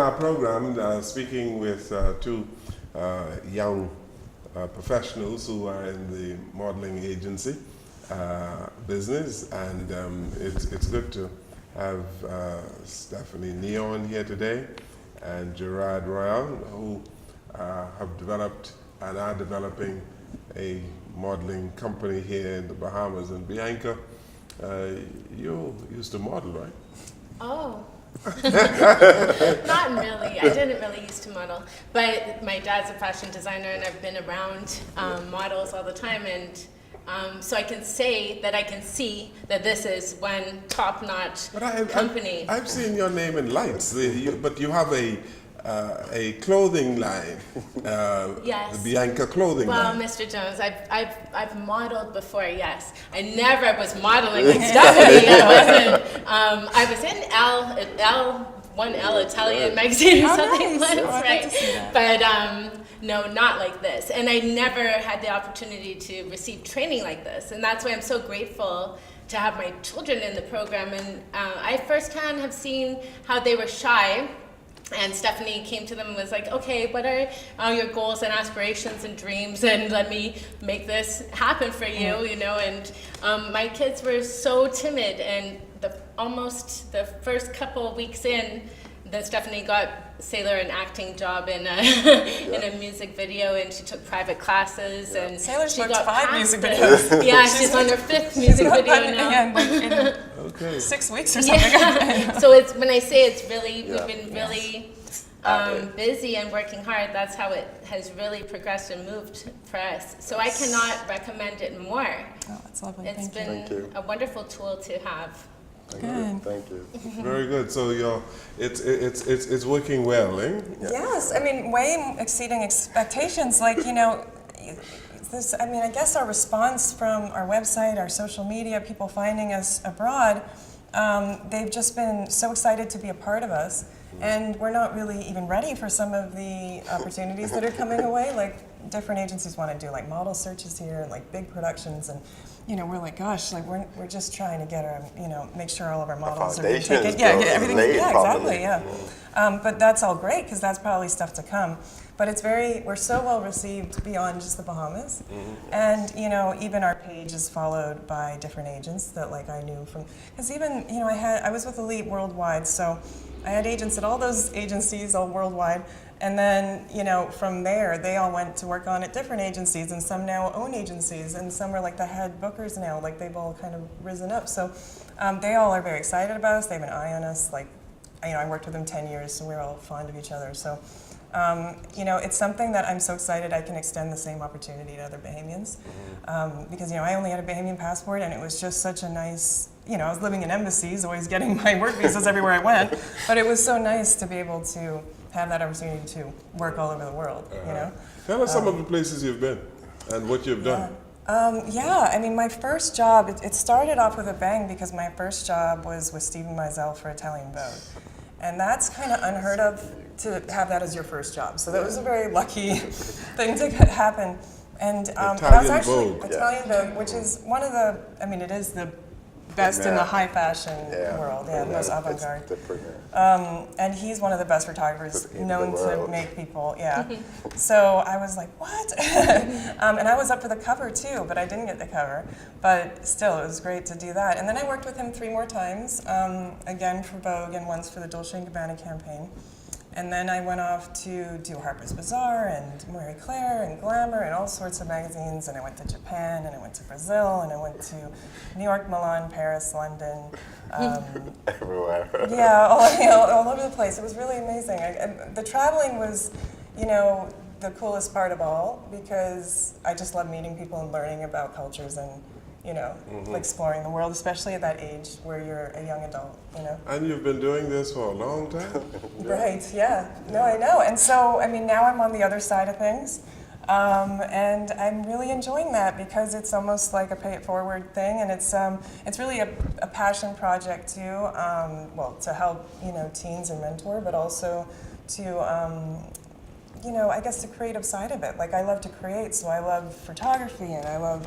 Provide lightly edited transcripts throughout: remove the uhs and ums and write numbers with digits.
our program speaking with two young professionals who are in the modeling agency business, and it's good to have Stephanie Nihon here today and Gerard Royale, who have developed and are developing a modeling company here in the Bahamas. And Bianca, you used to model, right? Oh. Not really. I didn't really used to model, but my dad's a fashion designer, and I've been around models all the time, and so I can say that I can see that this is one top-notch company. I've seen your name in lights, but you have a clothing line, yes. The Bianca clothing line. Well, Mr. Jones, I've modeled before. Yes, I never was modeling with Stephanie. I was in One L Italian magazine or something once, right? But no, not like this. And I never had the opportunity to receive training like this, and that's why I'm so grateful to have my children in the program. And I firsthand have seen how they were shy. And Stephanie came to them and was like, okay, what are your goals and aspirations and dreams, and let me make this happen for you, you know. And my kids were so timid, and almost the first couple of weeks in, then Stephanie got Sailor an acting job in a music video, and she took private classes, and Sailor's she got got 5 music videos. Yeah, she's on her 5th music video now. In 6 weeks or something. Yeah. So it's, when I say it's really, we've been really busy and working hard. That's how it has really progressed and moved for us. So I cannot recommend it more. Oh, that's lovely. It's been a wonderful tool to have. Thank you. Very good. So it's working well, eh? Yeah. Yes, I mean, way exceeding expectations. Like, you know, I guess our response from our website, our social media, people finding us abroad, they've just been so excited to be a part of us. And we're not really even ready for some of the opportunities that are coming away. Like, different agencies want to do like model searches here and like big productions, and you know, we're like, gosh, like we're just trying to get our, you know, make sure all of our models are taken. Yeah, everything. Yeah, exactly. Yeah. But that's all great, because that's probably stuff to come. But we're so well received beyond just the Bahamas, and you know, even our page is followed by different agents that like I knew from, because even, you know, I was with Elite Worldwide, so I had agents at all those agencies all worldwide, and then, you know, from there they all went to work on at different agencies, and some now own agencies, and some are like the head bookers now, like they've all kind of risen up. So they all are very excited about us. They have an eye on us. Like, you know, I worked with them 10 years, so we're all fond of each other. So you know, it's something that I'm so excited I can extend the same opportunity to other Bahamians, because, you know, I only had a Bahamian passport, and it was just such a nice, you know, I was living in embassies, always getting my work visas everywhere I went, but it was so nice to be able to have that opportunity to work all over the world, you know. Tell us some of the places you've been and what you've done. Yeah, I mean, my first job, it started off with a bang, because my first job was with Stephen Meisel for Italian Vogue. And that's kind of unheard of, to have that as your first job. So that was a very lucky thing to happen. And that was actually Italian Vogue, which is one of the, I mean, it is the best in the high fashion world, the most avant-garde. And he's one of the best photographers known to make people, So I was like, what? And I was up for the cover too, but I didn't get the cover. But still, it was great to do that. And then I worked with him 3 more times, again for Vogue and once for the Dolce & Gabbana campaign. And then I went off to do Harper's Bazaar and Marie Claire and Glamour and all sorts of magazines. And I went to Japan, and I went to Brazil, and I went to New York, Milan, Paris, London. Everywhere. Yeah, all over the place. It was really amazing. The traveling was, you know, the coolest part of all, because I just love meeting people and learning about cultures and, you know, exploring the world, especially at that age where you're a young adult, you know. And you've been doing this for a long time? Right, yeah. No, I know. And so, I mean, now I'm on the other side of things, and I'm really enjoying that, because it's almost like a pay-it-forward thing, and it's really a passion project too, well, to help, you know, teens and mentor, but also to, you know, I guess the creative side of it. Like, I love to create, so I love photography, and I love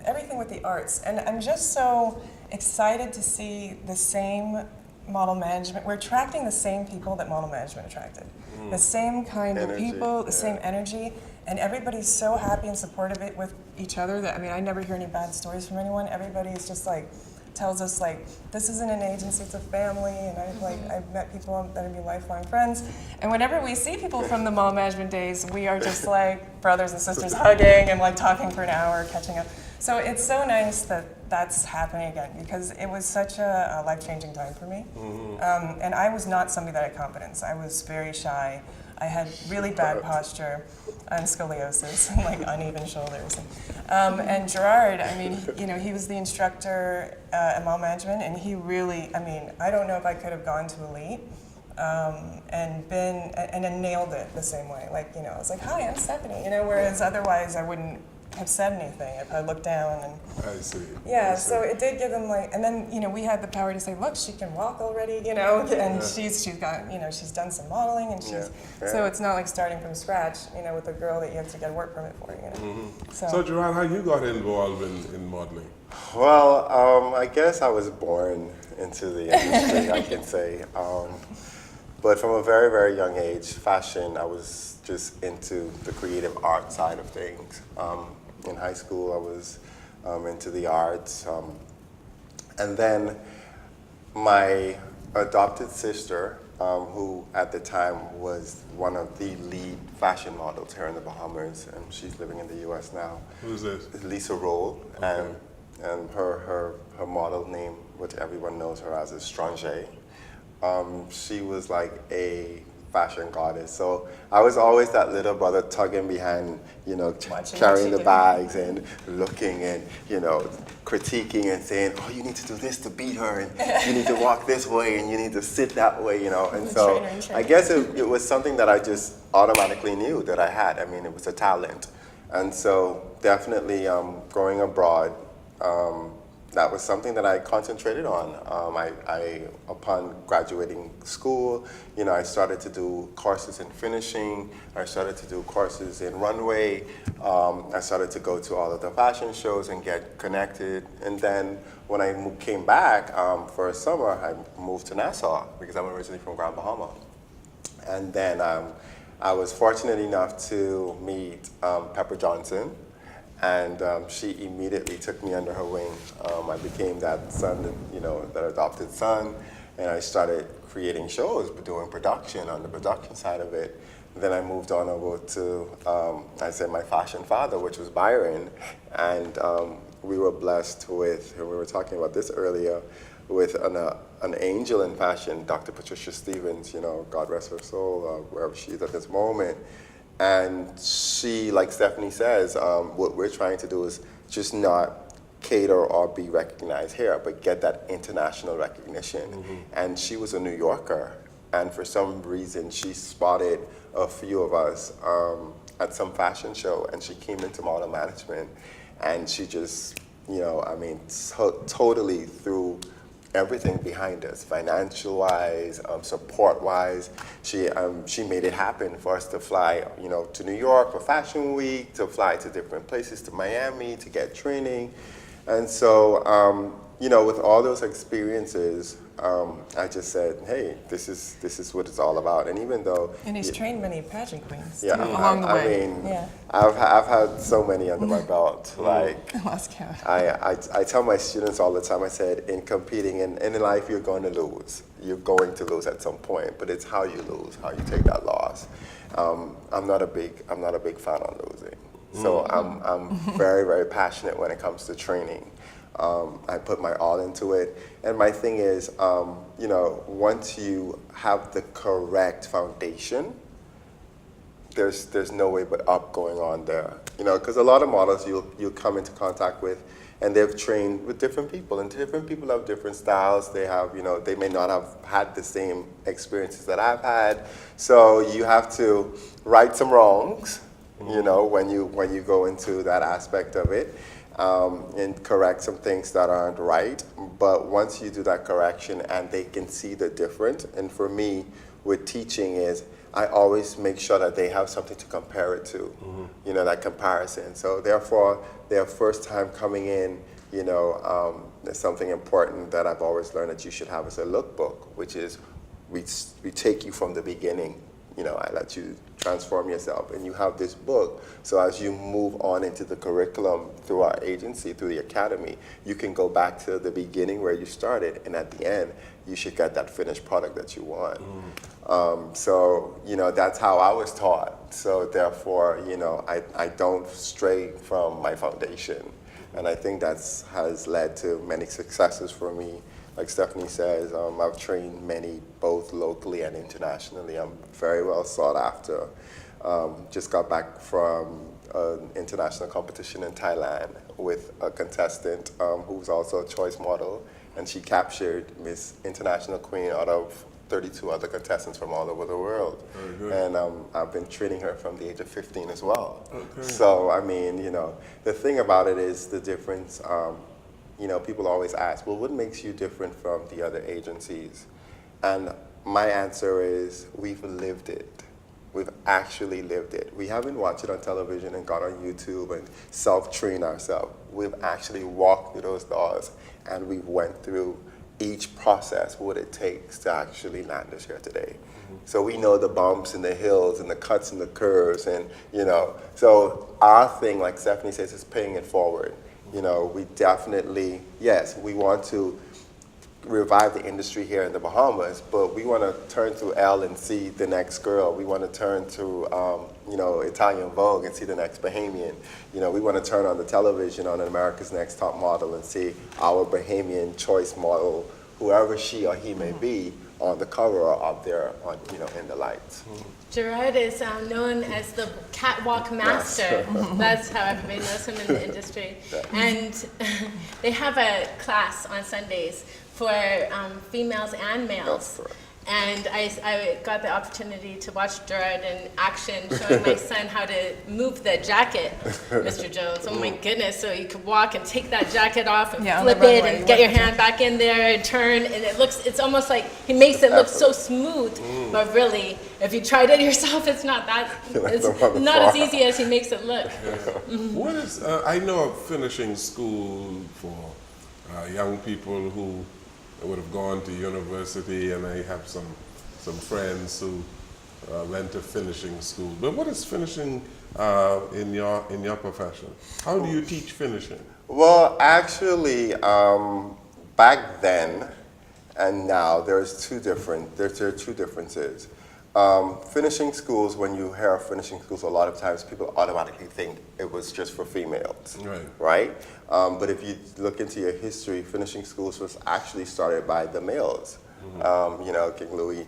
everything with the arts. And I'm just so excited to see the same model management, we're attracting the same people that model management attracted. The same kind of Energy, people, the yeah. same energy, and everybody's so happy and supportive of it with each other that, I mean, I never hear any bad stories from anyone. Everybody's just like, tells us like, this isn't an agency, it's a family, and I've met people that are be lifelong friends. And whenever we see people from the model management days, we are just like brothers and sisters hugging and like talking for an hour, catching up. So it's so nice that that's happening again, because it was such a life-changing time for me. And I was not somebody that had confidence. I was very shy. I had really bad posture and scoliosis and like uneven shoulders. And Gerard, I mean, he was the instructor at model management, and he really, I mean, I don't know if I could have gone to elite and then nailed it the same way. Like, I was like, hi, I'm Stephanie, whereas otherwise I wouldn't have said anything if I looked down. And I see. yeah, I see. so it did give them like, and then we had the power to say, look, she can walk already, and she's got she's done some modeling, and she's so it's not like starting from scratch, with a girl that you have to get a work permit for, So Gerard, how you got involved in modeling? Well, I guess I was born into the industry, I can say. But from a very, very young age, fashion, I was just into the creative art side of things. In high school, I was into the arts. And then my adopted sister, who at the time was one of the lead fashion models here in the Bahamas, and she's living in the US now. Who's this? Lisa Roll, Okay. and her model name, which everyone knows her as, is Strange. She was like a fashion goddess. So I was always that little brother tugging behind, carrying the bags and looking and, critiquing and saying, oh, you need to do this to beat her, and you need to walk this way, and you need to sit that way, And so I guess it was something that I just automatically knew that I had. I mean, it was a talent. And so definitely growing abroad, that was something that I concentrated on. Upon graduating school, I started to do courses in finishing. I started to do courses in runway. I started to go to all of the fashion shows and get connected. And then when I came back for a summer, I moved to Nassau because I'm originally from Grand Bahama. And then I was fortunate enough to meet Pepper Johnson. And she immediately took me under her wing. I became that son, that adopted son, and I started creating shows, doing production on the production side of it. Then I moved on over to, my fashion father, which was Byron, and we were blessed with, and we were talking about this earlier, with an angel in fashion, Dr. Patricia Stevens, God rest her soul, wherever she is at this moment. And she, like Stephanie says, what we're trying to do is just not cater or be recognized here, but get that international recognition. And she was a New Yorker, and for some reason she spotted a few of us at some fashion show, and she came into model management, and she just, totally threw everything behind us, financial-wise, support-wise. She made it happen for us to fly, to New York for Fashion Week, to fly to different places, to Miami, to get training. And so, with all those experiences, I just said, hey, this is what it's all about. And even though... And he's trained many pageant queens along the way. I've had so many under my belt. Like, I lost count. I tell my students all the time, I said, in competing in life, you're going to lose. You're going to lose at some point, but it's how you lose, how you take that loss. I'm not a big fan on losing. So I'm very, very passionate when it comes to training. I put my all into it. And my thing is, once you have the correct foundation, there's no way but up going on there. Because a lot of models you'll come into contact with, and they've trained with different people, and different people have different styles. They have, they may not have had the same experiences that I've had. So you have to right some wrongs, when you go into that aspect of it. And correct some things that aren't right. But once you do that correction and they can see the difference, and for me, with teaching is, I always make sure that they have something to compare it to, that comparison. So therefore, their first time coming in, there's something important that I've always learned that you should have as a lookbook, which is we take you from the beginning. I let you transform yourself, and you have this book. So as you move on into the curriculum through our agency, through the academy, you can go back to the beginning where you started, and at the end, you should get that finished product that you want. So, that's how I was taught. So therefore, I don't stray from my foundation. And I think that has led to many successes for me. Like Stephanie says, I've trained many, both locally and internationally. I'm very well sought after. Just got back from an international competition in Thailand with a contestant who's also a choice model, and she captured Miss International Queen out of 32 other contestants from all over the world. And I've been training her from the age of 15 as well. So, the thing about it is the difference. People always ask, well, what makes you different from the other agencies? And my answer is, we've lived it. We've actually lived it. We haven't watched it on television and got on YouTube and self-trained ourselves. We've actually walked through those doors, and we went through each process, what it takes to actually land us here today. So we know the bumps and the hills and the cuts and the curves, and so our thing, like Stephanie says, is paying it forward. We definitely, yes, we want to revive the industry here in the Bahamas, but we want to turn to Elle and see the next girl. We want to turn to, Italian Vogue and see the next Bahamian. We want to turn on the television on America's Next Top Model and see our Bahamian choice model, whoever she or he may be, on the cover or up there on, in the lights. Gerard is known as the catwalk master. That's how everybody knows him in the industry. And they have a class on Sundays for females and males. And I got the opportunity to watch Gerard in action, showing my son how to move the jacket, Mr. Jones. Oh my goodness, so you could walk and take that jacket off and flip it and get your hand back in there and turn, and it's almost like he makes it look so smooth, but really, if you tried it yourself, it's not as easy as he makes it look. What is, I know of finishing school for young people who would have gone to university, and I have some friends who went to finishing school. But what is finishing in your profession? How do you teach finishing? Well, actually, back then and now, there are two differences. Finishing schools, when you hear of finishing schools, a lot of times people automatically think it was just for females, right? But if you look into your history, finishing schools was actually started by the males. King Louis,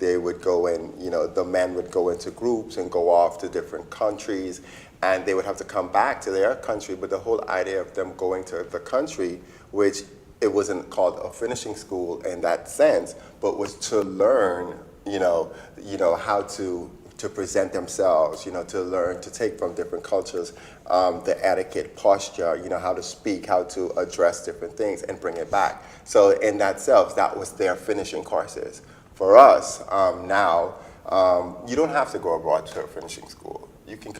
they would go in, the men would go into groups and go off to different countries, and they would have to come back to their country. But the whole idea of them going to the country, which it wasn't called a finishing school in that sense, but was to learn how to present themselves, to learn to take from different cultures, the etiquette, posture, how to speak, how to address different things and bring it back. So in that self, that was their finishing courses. For us now, you don't have to go abroad to a finishing school. You can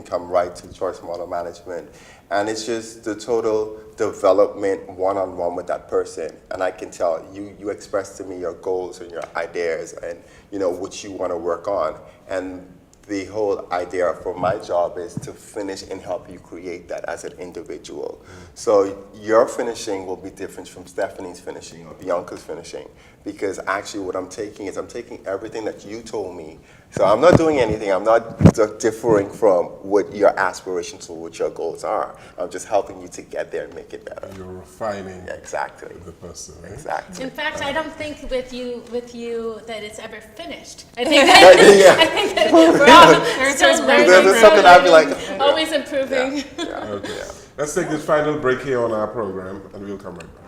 come right to choice model management, and it's just the total development one-on-one with that person. And I can tell you express to me your goals and your ideas and what you want to work on. And the whole idea for my job is to finish and help you create that as an individual. So your finishing will be different from Stephanie's finishing or Bianca's finishing, because actually what I'm taking everything that you told me. So I'm not doing anything. I'm not differing from what your aspirations or what your goals are. I'm just helping you to get there and make it better. You're refining exactly the person, right? Exactly. In fact, I don't think with you that it's ever finished. I think that we're all still learning. There's something I'd be like, always improving. Okay. Let's take this final break here on our program, and we'll come right back.